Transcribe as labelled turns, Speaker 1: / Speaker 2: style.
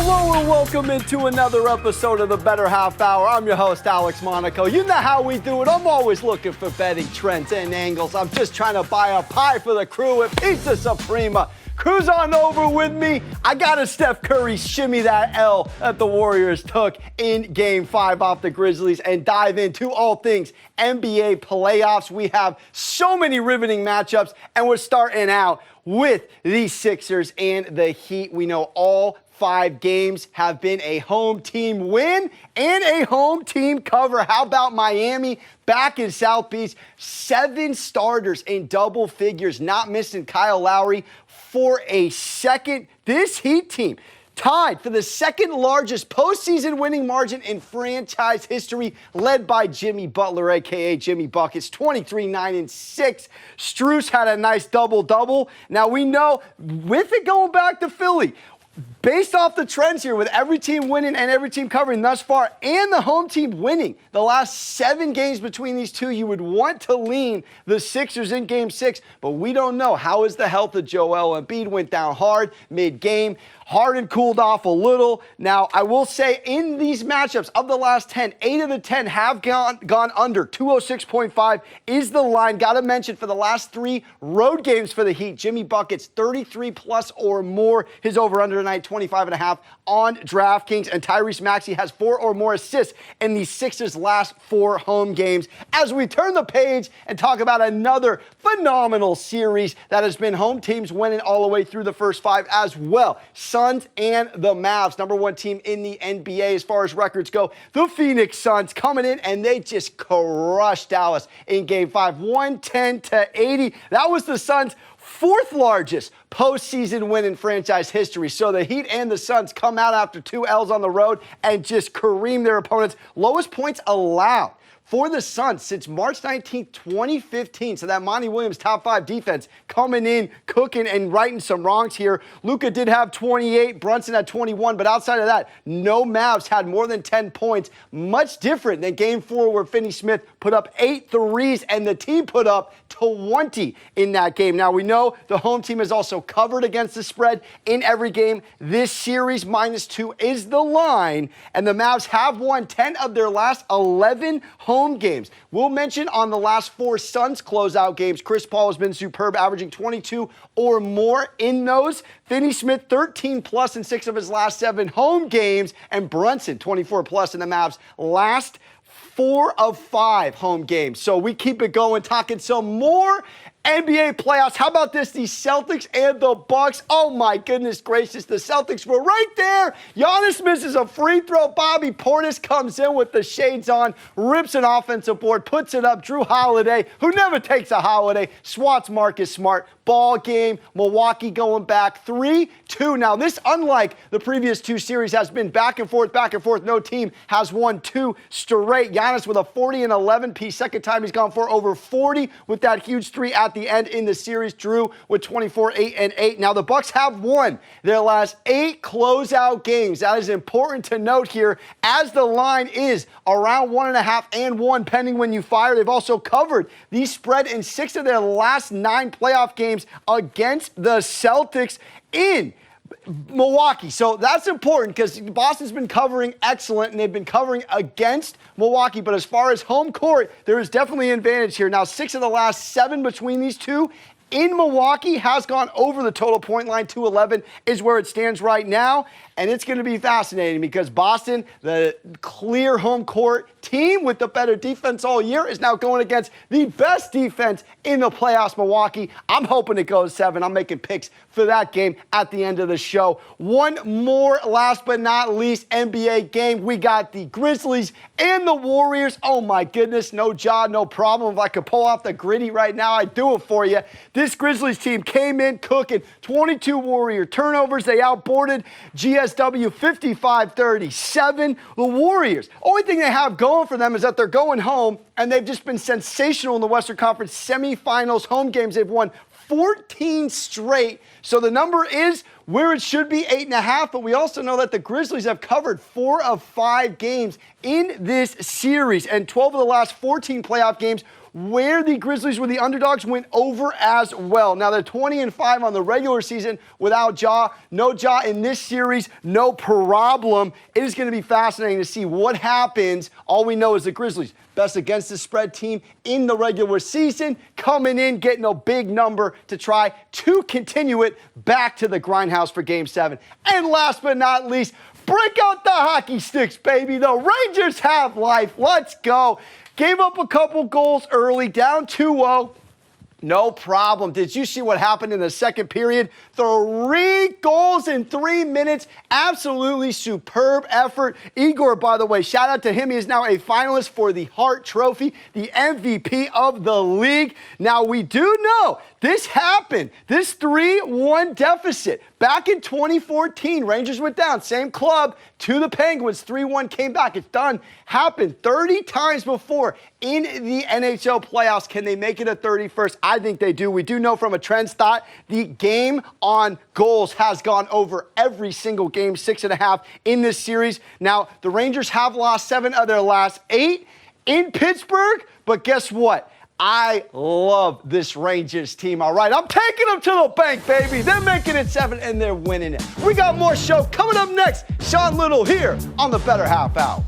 Speaker 1: Hello and welcome into another episode of the Bettor Half Hour. I'm your host, Alex Monaco. You know how we do it. I'm always looking for betting trends and angles. I'm just trying to buy a pie for the crew at Pizza Suprema. Cruise on over with me. I got a Steph Curry shimmy that L that the Warriors took in Game 5 off the Grizzlies and dive into all things NBA playoffs. We have so many riveting matchups, and we're starting out with the Sixers and the Heat. We know all 5 games have been a home team win and a home team cover. How about Miami back in South Beach? 7 starters in double figures, not missing Kyle Lowry for a second. This Heat team tied for the second largest postseason winning margin in franchise history, led by Jimmy Butler, a.k.a. Jimmy Buckets, 23-9-6. Strus had a nice double-double. Now, we know, with it going back to Philly, based off the trends here, with every team winning and every team covering thus far, and the home team winning the last 7 games between these two, you would want to lean the Sixers in Game 6, but we don't know. How is the health of Joel Embiid? Went down hard mid-game. Harden cooled off a little. Now, I will say, in these matchups of the last 10, 8 of the 10 have gone under. 206.5 is the line. Got to mention, for the last 3 road games for the Heat, Jimmy Buckets 33+ or more. His over-under tonight, 25.5 on DraftKings. And Tyrese Maxey has 4 or more assists in the Sixers' last 4 home games. As we turn the page and talk about another phenomenal series that has been home teams winning all the way through the first 5 as well. Suns and the Mavs, number 1 team in the NBA as far as records go. The Phoenix Suns coming in, and they just crushed Dallas in Game 5, 110-80. That was the Suns' 4th largest postseason win in franchise history. So the Heat and the Suns come out after 2 L's on the road and just cream their opponents. Lowest points allowed for the Suns since March 19th, 2015. So that Monty Williams top 5 defense coming in, cooking, and righting some wrongs here. Luka did have 28, Brunson had 21, but outside of that, no Mavs had more than 10 points. Much different than Game 4, where Finney-Smith put up 8 threes and the team put up 20 in that game. Now, we know the home team has also covered against the spread in every game. This series, -2 is the line, and the Mavs have won 10 of their last 11 home games. We'll mention on the last 4 Suns closeout games, Chris Paul has been superb, averaging 22 or more in those. Finney-Smith 13+ in 6 of his last 7 home games, and Brunson 24+ in the Mavs' last 4 of 5 home games. So we keep it going, talking some more NBA playoffs. How about this? The Celtics and the Bucks. Oh my goodness gracious. The Celtics were right there. Giannis misses a free throw. Bobby Portis comes in with the shades on, rips an offensive board, puts it up. Drew Holiday, who never takes a holiday, swats Marcus Smart. Ball game. Milwaukee going back 3-2. Now, this, unlike the previous 2 series, has been back and forth, back and forth. No team has won 2 straight. Giannis with a 40 and 11 piece. Second time he's gone for over 40 with that huge 3 at the end in the series. Drew with 24, 8 and 8. Now, the Bucks have won their last 8 closeout games. That is important to note here, as the line is around 1.5 and 1, pending when you fire. They've also covered the spread in 6 of their last 9 playoff games against the Celtics in Milwaukee. So that's important, because Boston's been covering excellent, and they've been covering against Milwaukee. But as far as home court, there is definitely an advantage here. Now, 6 of the last 7 between these two in Milwaukee has gone over the total point line. 211 is where it stands right now. And it's going to be fascinating, because Boston, the clear home court team with the better defense all year, is now going against the best defense in the playoffs, Milwaukee. I'm hoping it goes 7. I'm making picks for that game at the end of the show. One more, last but not least, NBA game. We got the Grizzlies and the Warriors. Oh my goodness, no jaw, no problem. If I could pull off the gritty right now, I'd do it for you. This Grizzlies team came in cooking. 22 Warrior turnovers. They outboarded GSW 55-37. The Warriors, only thing they have going for them is that they're going home, and they've just been sensational in the Western Conference semifinals home games. They've won 14 straight. So the number is where it should be, 8.5. But we also know that the Grizzlies have covered 4 of 5 games in this series, and 12 of the last 14 playoff games where the Grizzlies were the underdogs went over as well. Now they're 20-5 on the regular season without Ja. No Ja in this series, no problem. It is going to be fascinating to see what happens. All we know is the Grizzlies, best against the spread team in the regular season, coming in, getting a big number to try to continue it back to the grindhouse for Game 7. And last but not least, break out the hockey sticks, baby. The Rangers have life. Let's go. Gave up a couple goals early, down 2-0. No problem. Did you see what happened in the second period? 3 goals in 3 minutes. Absolutely superb effort. Igor, by the way, shout out to him. He is now a finalist for the Hart Trophy, the MVP of the league. Now, we do know this happened. This 3-1 deficit. Back in 2014, Rangers went down, same club, to the Penguins. 3-1 came back. It's done. Happened 30 times before in the NHL playoffs. Can they make it a 31st? I think they do. We do know from a trend stat, the game on goals has gone over every single game, 6.5 in this series. Now, the Rangers have lost 7 of their last 8 in Pittsburgh, but guess what? I love this Rangers team, all right? I'm taking them to the bank, baby. They're making it 7, and they're winning it. We got more show coming up next. Sean Little here on the Bettor Half Hour.